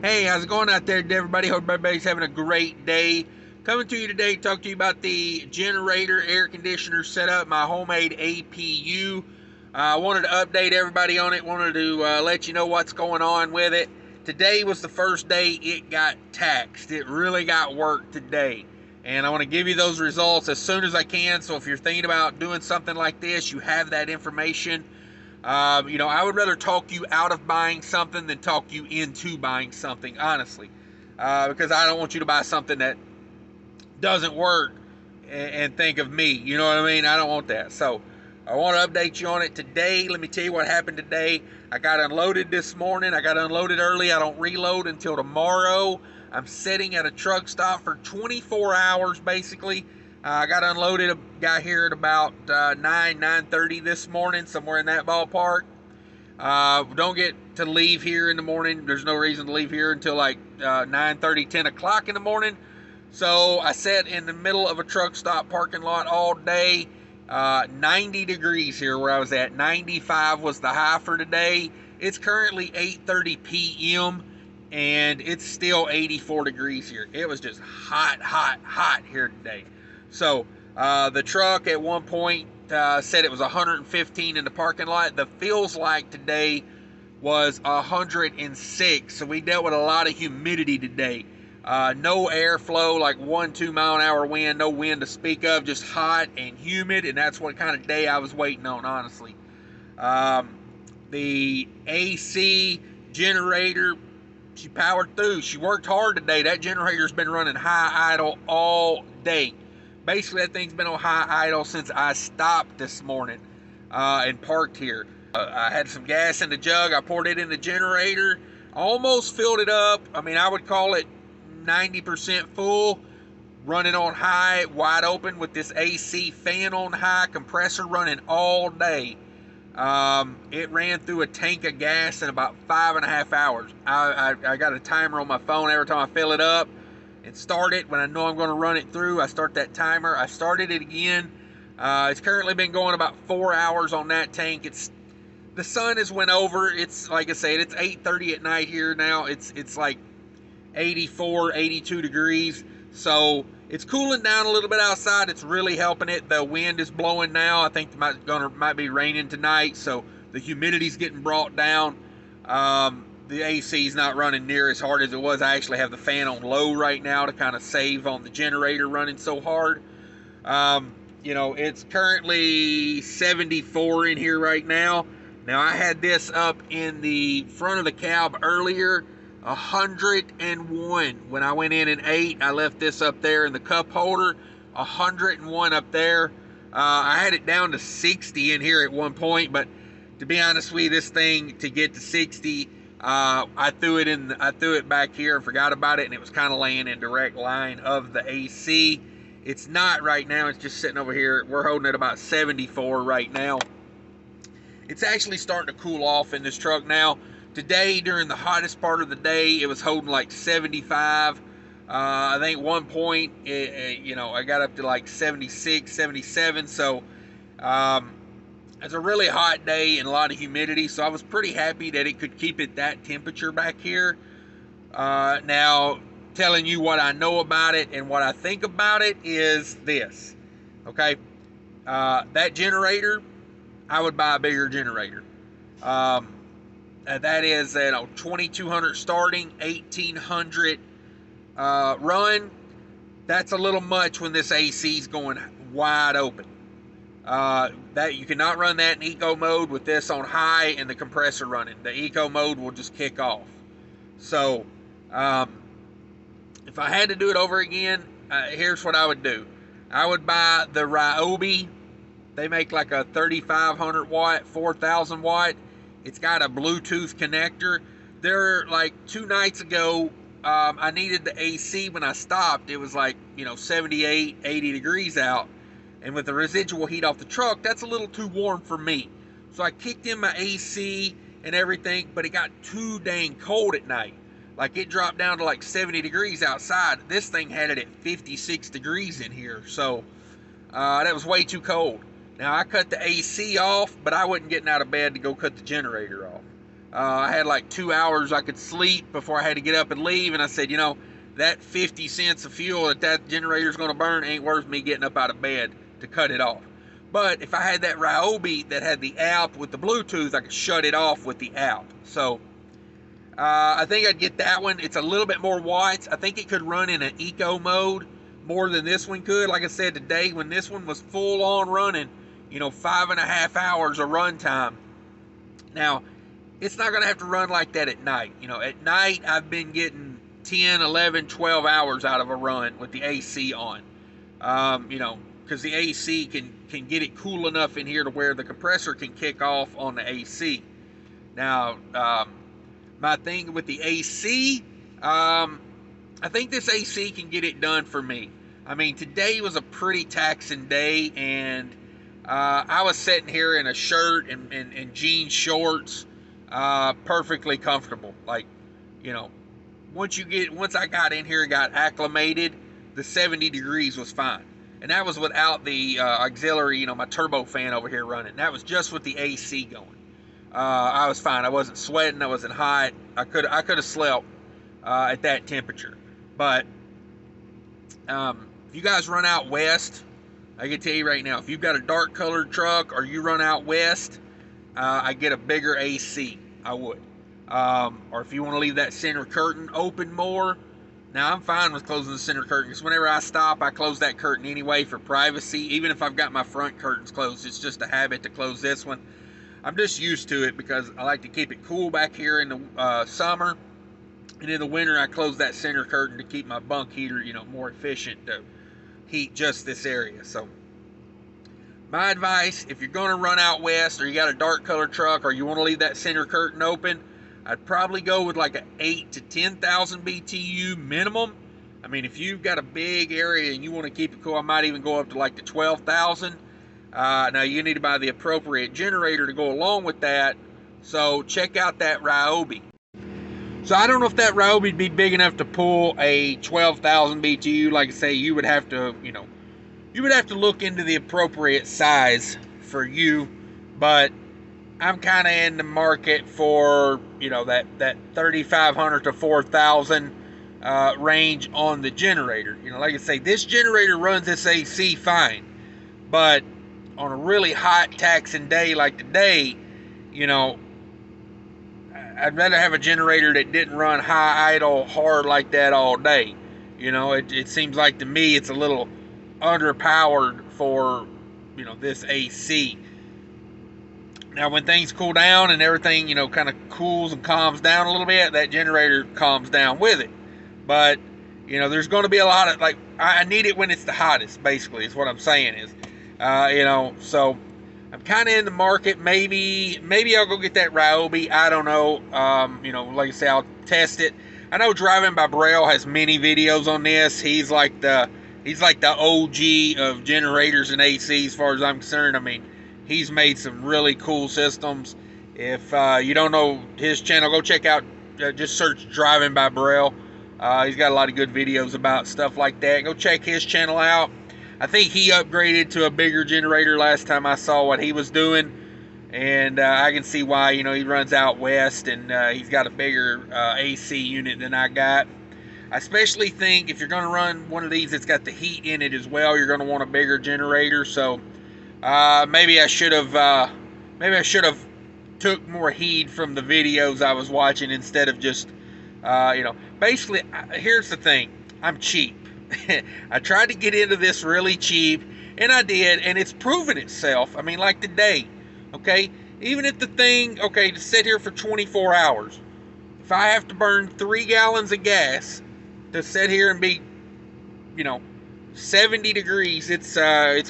Hey, how's it going out there, everybody? Hope everybody's having a great day. Coming to you today to talk to you about the generator air conditioner setup, my homemade APU. I wanted to update everybody on it, wanted to let you know what's going on with it. Today was the first day it got taxed. It really got work today. And I want to give you those results as soon as I can. So if you're thinking about doing something like this, you have that information. I would rather talk you out of buying something than talk you into buying something, honestly, because I don't want you to buy something that doesn't work and think of me. You know what I mean? I don't want that. So I want to update you on it today. Let me tell you what happened today. I got unloaded this morning. I got unloaded early. I don't reload until tomorrow. I'm sitting at a truck stop for 24 hours, basically. I got unloaded. Got here at about 9:30 this morning, somewhere in that ballpark. Don't get to leave here in the morning. There's no reason to leave here until like 9:30, 10 o'clock in the morning. So I sat in the middle of a truck stop parking lot all day. 90 degrees here where I was at. 95 was the high for today. It's currently 8:30 p.m. and it's still 84 degrees here. It was just hot, hot, hot here today. So the truck at one point said it was 115 in the parking lot. The feels like today was 106. So we dealt with a lot of humidity today. No airflow, like 1-2 mile an hour wind, no wind to speak of, just hot and humid, and that's what kind of day I was waiting on, honestly. The AC generator, she powered through. She worked hard today. That generator's been running high idle all day. Basically, that thing's been on high idle since I stopped this morning and parked here. I had some gas in the jug. I poured it in the generator. Almost filled it up. I mean, I would call it 90% full, running on high, wide open with this AC fan on high, compressor running all day. It ran through a tank of gas in about 5.5 hours. I got a timer on my phone every time I fill it up and start it. When I know I'm going to run it through, I start that timer. I started it again. It's currently been going about 4 hours on that tank. The sun has went over. It's like I said, it's 8:30 at night here now. It's like 84, 82 degrees. So it's cooling down a little bit outside. It's really helping it. The wind is blowing now. I think it might be raining tonight, so the humidity's getting brought down. The AC is not running near as hard as it was. I actually have the fan on low right now to kind of save on the generator running so hard. It's currently 74 in here right now. Now, I had this up in the front of the cab earlier, 101. When I went in and ate, I left this up there in the cup holder, 101 up there. I had it down to 60 in here at one point, but to be honest with you, this thing, to get to 60, I threw it back here and forgot about it, and it was kind of laying in direct line of the AC. It's not right now. It's just sitting over here. We're holding at about 74 right now. It's actually starting to cool off in this truck now. Today, during the hottest part of the day, it was holding like 75. I think one point, I got up to like 76, 77. So it's a really hot day and a lot of humidity. So I was pretty happy that it could keep it that temperature back here. Now, telling you what I know about it and what I think about it is this. Okay, that generator, I would buy a bigger generator. That is 2200 starting, 1800 run. That's a little much when this AC is going wide open. That you cannot run that in eco mode with this on high and the compressor running. The eco mode will just kick off. So if I had to do it over again, here's what I would do. I would buy the Ryobi. They make like a 3500 watt, 4000 watt. It's got a Bluetooth connector. There, like 2 nights ago, I needed the AC when I stopped. It was like, 78, 80 degrees out. And with the residual heat off the truck, that's a little too warm for me. So I kicked in my AC and everything, but it got too dang cold at night. Like it dropped down to like 70 degrees outside. This thing had it at 56 degrees in here. So that was way too cold. Now, I cut the AC off, but I wasn't getting out of bed to go cut the generator off. I had like 2 hours I could sleep before I had to get up and leave, and I said, you know, that 50 cents of fuel that generator's going to burn ain't worth me getting up out of bed to cut it off. But if I had that Ryobi that had the app with the Bluetooth, I could shut it off with the app. So I think I'd get that one. It's a little bit more watts. I think it could run in an eco mode more than this one could. Like I said today, when this one was full on running, you know, 5.5 hours of run time. Now, it's not going to have to run like that at night. You know, at night I've been getting 10, 11, 12 hours out of a run with the AC on. You know, because the AC can get it cool enough in here to where the compressor can kick off on the AC. Now, my thing with the AC, I think this AC can get it done for me. I mean, today was a pretty taxing day, and I was sitting here in a shirt and jean shorts, perfectly comfortable. Like, you know, once I got in here and got acclimated, the 70 degrees was fine. And that was without the auxiliary, you know, my turbo fan over here running. That was just with the AC going. I was fine. I wasn't sweating. I wasn't hot. I could have slept at that temperature. But if you guys run out west, I can tell you right now, if you've got a dark colored truck or you run out west, I get a bigger AC. I would. Or if you want to leave that center curtain open more, now I'm fine with closing the center curtain, because whenever I stop, I close that curtain anyway for privacy. Even if I've got my front curtains closed, it's just a habit to close this one. I'm just used to it because I like to keep it cool back here in the summer, and in the winter I close that center curtain to keep my bunk heater, you know, more efficient to heat just this area. So my advice, if you're going to run out west, or you got a dark colored truck, or you want to leave that center curtain open, I'd probably go with like an 8 to 10,000 BTU minimum. I mean, if you've got a big area and you want to keep it cool, I might even go up to like the 12,000. Now you need to buy the appropriate generator to go along with that. So check out that Ryobi. So I don't know if that Ryobi would be big enough to pull a 12,000 BTU. Like I say, you would have to, you know, you would have to look into the appropriate size for you. But I'm kind of in the market for, you know, that 3,500 to 4,000 range on the generator. You know, like I say, this generator runs this AC fine, but on a really hot taxing day like today, you know, I'd rather have a generator that didn't run high idle hard like that all day. You know, it seems like to me it's a little underpowered for, you know, this AC. Now, when things cool down and everything, you know, kind of cools and calms down a little bit, that generator calms down with it. But, you know, there's going to be a lot of, like, I need it when it's the hottest, basically, is what I'm saying is. You know, so I'm kind of in the market. Maybe I'll go get that Ryobi. I don't know. You know, like I say, I'll test it. I know Driving by Braille has many videos on this. He's like the OG of generators and AC as far as I'm concerned. I mean, he's made some really cool systems. If you don't know his channel, go check out, just search Driving by Braille. He's got a lot of good videos about stuff like that. Go check his channel out. I think he upgraded to a bigger generator last time I saw what he was doing. And I can see why. You know, he runs out west, and he's got a bigger AC unit than I got. I especially think if you're going to run one of these that's got the heat in it as well, you're going to want a bigger generator. So maybe I should have took more heed from the videos I was watching instead of just you know. Basically, here's the thing: I'm cheap. I tried to get into this really cheap, and I did, and it's proven itself. I mean, like today, okay, even if the thing, okay, to sit here for 24 hours, if I have to burn 3 gallons of gas to sit here and be, you know, 70 degrees, it's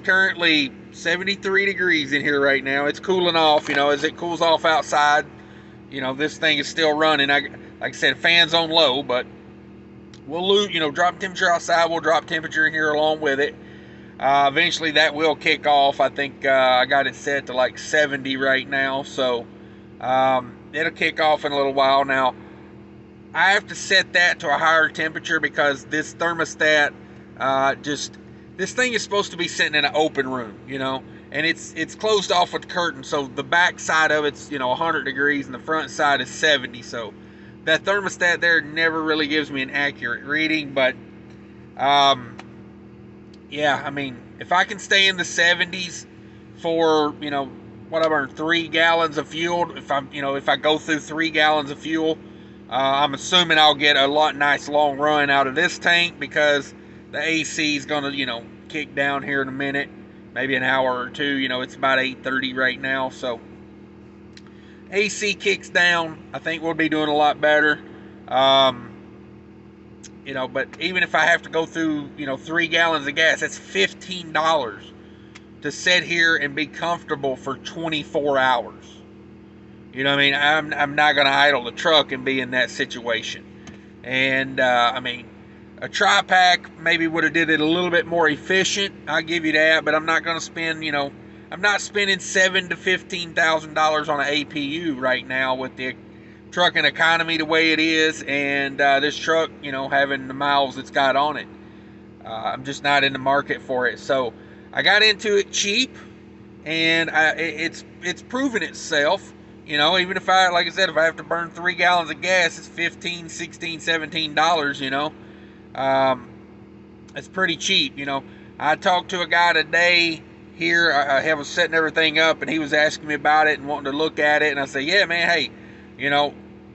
currently 73 degrees in here right now. It's cooling off, you know, as it cools off outside, you know, this thing is still running. Like I said, fans on low, but we'll lose, you know, drop temperature outside, we'll drop temperature in here along with it. Eventually that will kick off. I think I got it set to like 70 right now, so it'll kick off in a little while. Now, I have to set that to a higher temperature because this thermostat, this thing is supposed to be sitting in an open room, you know. and it's closed off with the curtain, so the back side of it's 100 degrees and the front side is 70. So that thermostat there never really gives me an accurate reading. But yeah, I mean, if I can stay in the 70s for what I burn 3 gallons of fuel, if I go through 3 gallons of fuel, I'm assuming I'll get a nice long run out of this tank, because the AC is gonna kick down here in a minute, maybe an hour or two. It's about 8:30 right now, so AC kicks down, I think we'll be doing a lot better. But even if I have to go through 3 gallons of gas, that's $15 to sit here and be comfortable for 24 hours. You know what I mean? I'm not going to idle the truck and be in that situation. And I mean, a tri-pack maybe would have did it a little bit more efficient. I'll give you that. But I'm not going to spend, I'm not spending $7,000 to $15,000 on an APU right now with the trucking economy the way it is, and this truck, having the miles it's got on it. I'm just not in the market for it. So I got into it cheap, and it's proven itself. Even if like I said, if I have to burn 3 gallons of gas, it's $15, $16, $17. It's pretty cheap. I talked to a guy today here. I was setting everything up, and he was asking me about it and wanting to look at it, and I said, yeah, man, hey,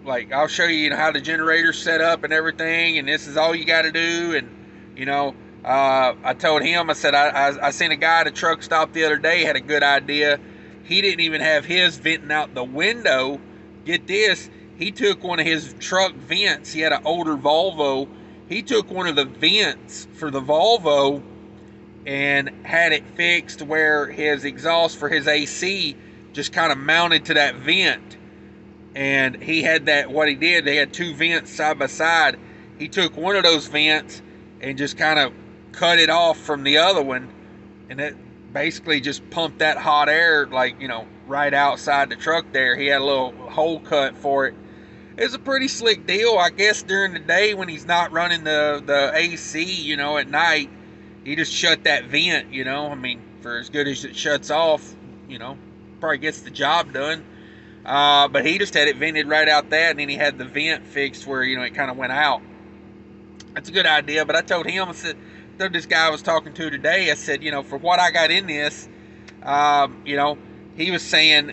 like, I'll show you, how the generator's set up and everything, and this is all you got to do. And I told him, I said, I seen a guy at a truck stop the other day, had a good idea. He didn't even have his venting out the window. Get this, he took one of his truck vents. He had an older Volvo. He took one of the vents for the Volvo and had it fixed where his exhaust for his AC just kind of mounted to that vent. And he had that, what he did, they had 2 vents side by side. He took one of those vents and just kind of cut it off from the other one, and it basically just pumped that hot air, like, right outside the truck there. He had a little hole cut for it. It's a pretty slick deal. I guess during the day when he's not running the AC, at night, he just shut that vent, I mean, for as good as it shuts off, probably gets the job done. But he just had it vented right out that, and then he had the vent fixed where, it kind of went out. That's a good idea. But I told him, I said, this guy I was talking to today, I said, for what I got in this, he was saying,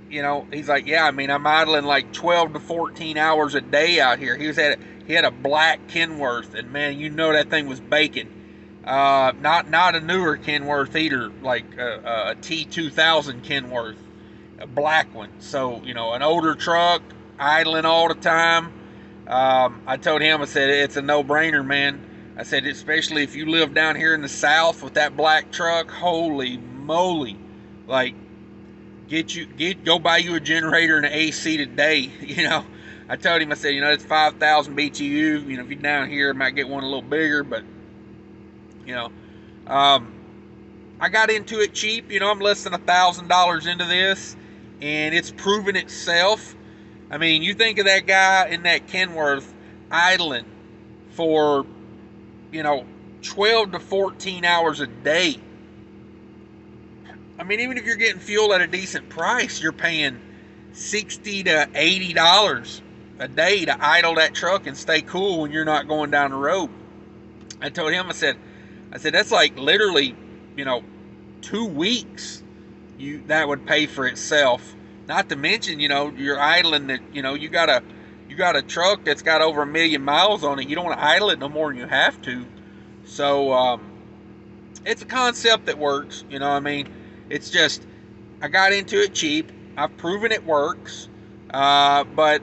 he's like, yeah, I mean, I'm idling like 12 to 14 hours a day out here. He had a black Kenworth, and man, that thing was baking. Not a newer Kenworth either, like a T2000 Kenworth, a black one. So, an older truck, idling all the time. I told him, I said, it's a no-brainer, man. I said, especially if you live down here in the South with that black truck, holy moly. Like, go buy you a generator and an AC today. I told him, I said, it's 5,000 BTU. If you're down here, I might get one a little bigger, but, I got into it cheap. I'm less than $1,000 into this, and it's proven itself. I mean, you think of that guy in that Kenworth idling for, 12 to 14 hours a day. I mean, even if you're getting fuel at a decent price, you're paying $60 to $80 a day to idle that truck and stay cool when you're not going down the road. I told him, I said, that's like literally, 2 weeks that would pay for itself. Not to mention, you're idling that, you got a truck that's got over 1 million miles on it. You don't want to idle it no more than you have to. So, it's a concept that works, what I mean? It's just, I got into it cheap. I've proven it works. But,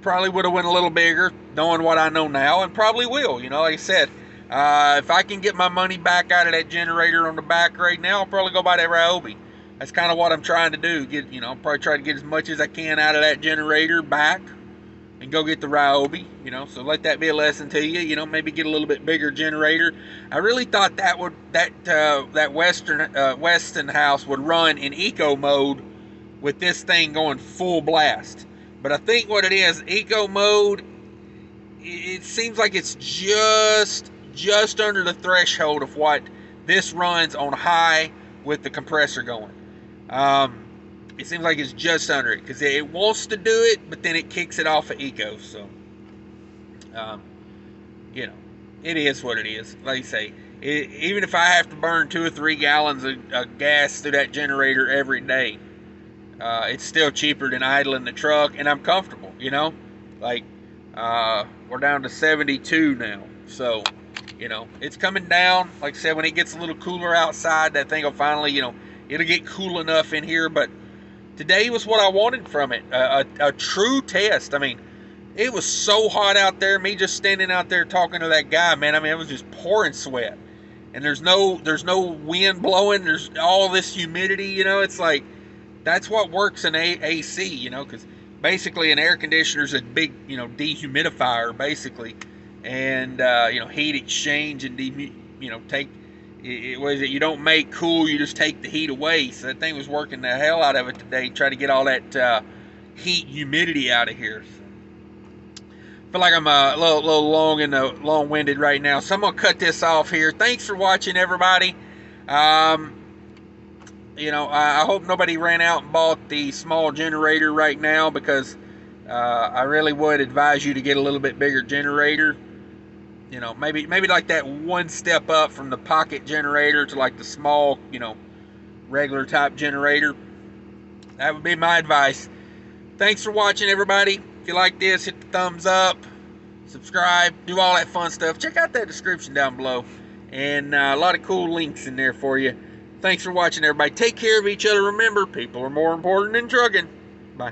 probably would have went a little bigger knowing what I know now, and probably will. Like I said, if I can get my money back out of that generator on the back right now, I'll probably go buy that Ryobi. That's kind of what I'm trying to do. Probably try to get as much as I can out of that generator back and go get the Ryobi, so let that be a lesson to you. Maybe get a little bit bigger generator. I really thought that Westinghouse would run in eco mode with this thing going full blast. But I think what it is, eco mode, it seems like it's just under the threshold of what This runs on high with the compressor going. It seems like it's just under it because it wants to do it, but then it kicks it off of eco. So, you know, it is what it is. Like you say, even if I have to burn 2 or 3 gallons of gas through that generator every day, it's still cheaper than idling the truck, and I'm comfortable. You know, like we're down to 72 now, so you know it's coming down. Like I said, when it gets a little cooler outside, that thing will finally, you know, it'll get cool enough in here. But today was what I wanted from it, a true test. I mean, it was so hot out there. Me just standing out there talking to that guy, man. I mean, it was just pouring sweat, and there's no wind blowing. There's all this humidity. You know, it's like that's what works in AC. You know, because basically an air conditioner is a big, you know, dehumidifier basically, and you know, heat exchange and you know, take. What is it? You don't make cool, you just take the heat away. So that thing was working the hell out of it today, try to get all that heat, humidity out of here. So, I feel like I'm a little long-winded right now, so I'm gonna cut this off here. Thanks for watching, everybody. You know, I hope nobody ran out and bought the small generator right now, because I really would advise you to get a little bit bigger generator. You know, maybe like that one step up from the pocket generator to like the small, you know, regular type generator. That would be my advice. Thanks for watching, everybody. If you like this, hit the thumbs up, subscribe, do all that fun stuff. Check out that description down below, and a lot of cool links in there for you. Thanks for watching, everybody. Take care of each other. Remember, people are more important than trucking. Bye.